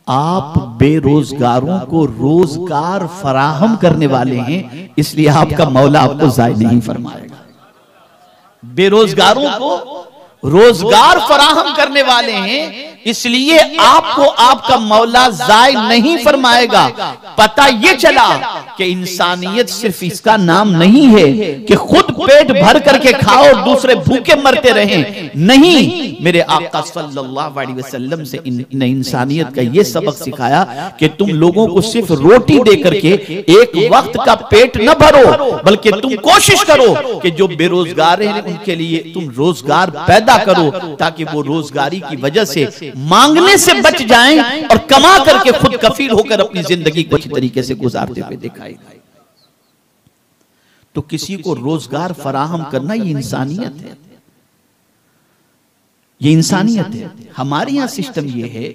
आप बेरोजगारों को रोजगार फराहम करने वाले हैं, इसलिए आपका मौला आपको जाय नहीं फरमाएगा। बेरोजगारों को रोजगार फराहम करने वाले हैं, इसलिए आपको आपका मौला जाय नहीं फरमाएगा। पता ये चला कि इंसानियत सिर्फ इसका नाम नहीं है कि खुद पेट भर करके खाओ और दूसरे भूखे मरते रहें। नहीं, मेरे आका सल्लल्लाहु अलैहि वसल्लम से ने इंसानियत का ये सबक सिखाया कि तुम लोगों को सिर्फ रोटी दे करके एक वक्त का पेट न भरो, बल्कि तुम कोशिश करो कि जो बेरोजगार हैं उनके लिए तुम रोजगार पैदा करो, ताकि वो रोजगारी की वजह से मांगने से बच जाएं और कमा करके खुद कफील होकर अपनी जिंदगी को अच्छी तरीके से गुजारते हुए दिखाई दें। तो किसी को रोजगार फराहम करना ये इंसानियत है, ये इंसानियत है। हमारे यहां सिस्टम ये है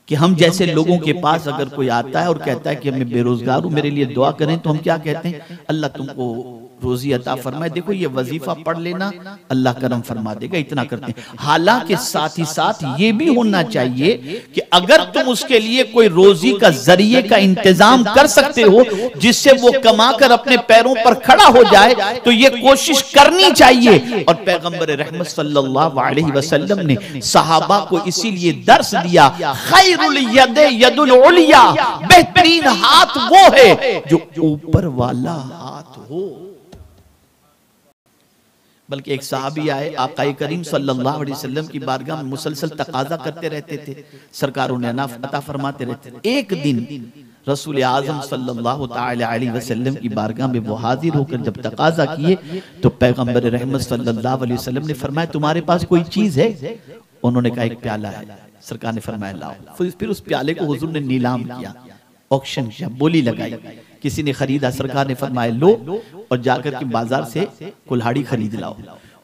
कि हम जैसे लोगों के पास अगर कोई आता है और कहता है कि मैं बेरोजगार हूं, मेरे लिए दुआ करें, तो हम क्या कहते हैं? अल्लाह तुमको रोजी अता फरमाए, देखो ये वजीफा पढ़ लेना, अल्लाह करम फरमा देगा, इतना करते हैं। हालांकि साथ ही साथ ये भी होना चाहिए कि अगर तुम उसके लिए कोई रोजी का जरिए का इंतजाम कर सकते हो जिससे वो कमाकर अपने पैरों पर खड़ा हो जाए, तो ये कोशिश करनी चाहिए। और पैगंबर रहमत सल्लल्लाहु अलैहि वसल्लम ने सहाबा को इसीलिए दर्स दिया, खैरुल यद यदुल उलिया, बेहतरीन हाथ वो है जो ऊपर वाला हाथ हो। बल्कि एक सहाबी आए, आका करीम सल्लल्लाहु अलैहि वसल्लम की बारगाह में मुसलसल तकाजा करते रहते थे, सरकार उन्हें अता फरमाते रहते। एक दिन रसूल आजम सल्लल्लाहु ताला अलैहि वसल्लम की बारगाह में वो हाजिर होकर जब तकाजा किए, तो पैगंबर रहमत सल्लल्लाहु अलैहि वसल्लम ने फरमाया, तुम्हारे पास कोई चीज है? उन्होंने कहा एक प्याला है। सरकार ने फरमाया लाओ। फिर उस प्याले को हुजूर ने नीलाम किया, ऑक्शन किया, बोली लगाई, किसी ने खरीदा। सरकार ने फरमाया लो और जाकर के बाजार से कुल्हाड़ी खरीद लाओ।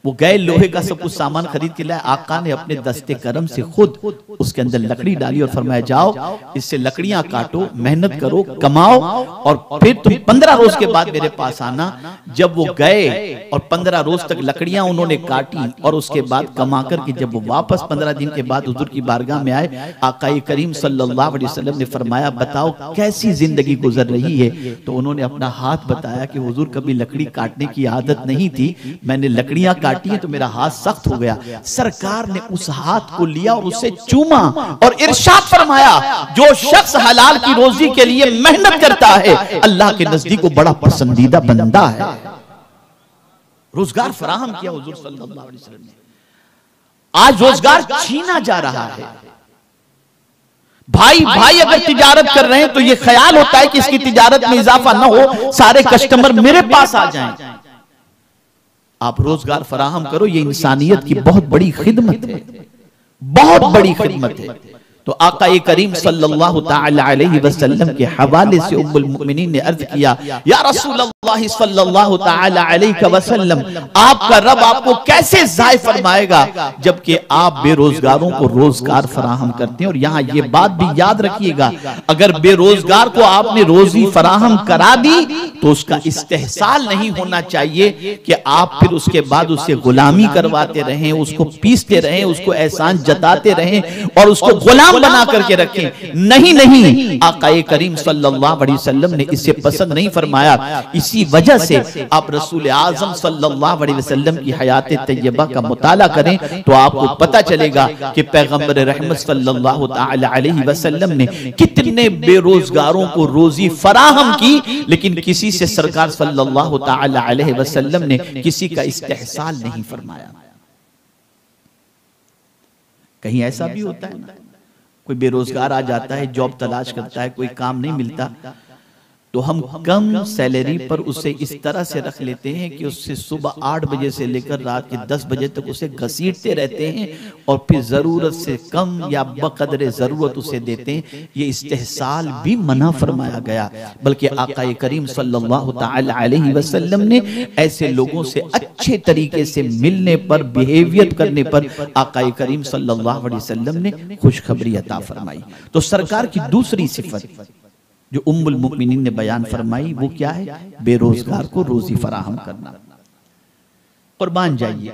वो गए, लोहे का सब कुछ सामान खरीद के लाए। आका ने अपने दस्ते करम से खुद उसके अंदर लकड़ी डाली और फरमाया जाओ इससे लकड़ियां काटो, मेहनत करो, कमाओ और फिर तुम 15 रोज के बाद मेरे पास आना। जब वो गए और 15 रोज तक लकड़ियां उन्होंने काटी और उसके बाद कमा करके जब वो वापस 15 दिन के बाद हुजूर की बारगाह में आए, आका करीम सल्लल्लाहु अलैहि वसल्लम ने फरमाया बताओ कैसी जिंदगी गुजर रही है? तो उन्होंने अपना हाथ बताया कि हुजूर कभी लकड़ी काटने की आदत नहीं थी, मैंने लकड़ियां काटी है तो मेरा हाथ सख्त हो गया। सरकार ने उस हाथ को लिया और उसे चूमा और इरशाद फरमाया, जो शख्स हलाल की रोजी के लिए मेहनत करता है अल्लाह के नजदीक वो बड़ा पसंदीदा बंदा है। रोजगार फराहम किया हुजूर सल्लल्लाहु अलैहि वसल्लम ने। आज रोजगार छीना जा रहा है। भाई भाई अगर तिजारत कर रहे हैं तो ये ख्याल होता है कि इसकी तिजारत में इजाफा ना हो, सारे कस्टमर मेरे पास आ जाएं। आप रोजगार फराहम करो, ये इंसानियत की बहुत बड़ी खिदमत है, बहुत बड़ी खिदमत है। तो आका करीम सल्लल्लाहु ताला अलैहि वसल्लम के हवाले से उम्मुल मोमिनीन ने अर्ज किया, या रसूलल्लाह सल्लल्लाहु ताला अलैहि वसल्लम, आपका रब आपको कैसे जाय फरमाएगा जबकि आप बेरोजगारों को रोजगार फराहम करते हैं। और यहाँ ये बात भी याद रखिएगा, अगर बेरोजगार को आपने रोजी फराहम करा दी तो उसका इस्तेहसाल नहीं होना चाहिए कि आप फिर उसके बाद उससे गुलामी करवाते रहें, उसको पीसते रहें, उसको एहसान जताते रहें और उसको गुलाम बना करके रखें। नहीं नहीं, आका करीम सल्लल्लाहु अलैहि वसल्लम ने इसे पसंद नहीं फरमाया। इसी वजह से आप रसूल आजम सल्लल्लाहु अलैहि वसल्लम की हयात तैयबा का मुताला करें तो आपको पता चलेगा कि पैगंबर रहमत सल्लल्लाहु ताला अलैहि वसल्लम ने कितने बेरोजगारों को रोजी फराहम की, लेकिन किसी से सरकार सल्लल्लाहु ताला अलैहि वसल्लम ने किसी का इस्तेहसाल नहीं फरमाया। कहीं ऐसा भी होता है ना, कोई बेरोजगार आ जाता है, जॉब तलाश करता है, कोई काम नहीं मिलता, तो हम कम सैलरी पर उसे इस तरह से रख लेते हैं कि उससे सुबह 8 बजे से लेकर रात के 10 बजे तक उसे घसीटते रहते हैं और फिर जरूरत से कम या बकदरे जरूरत उसे देते हैं। ये इस्तेहसाल भी मना फरमाया गया, बल्कि आका करीम सल्लल्लाहु ताला अलैहि वसल्लम ने ऐसे लोगों से अच्छे तरीके से मिलने पर, बिहेवियर करने पर आका करीम सल्लल्लाहु अलैहि वसल्लम ने खुशखबरी अता फरमाई। तो सरकार की दूसरी सिफत जो उम्मुल मुमिनीन ने बयान फरमाई वो क्या है? बेरोजगार को रोजी फराहम करना। कुर्बान जाइए,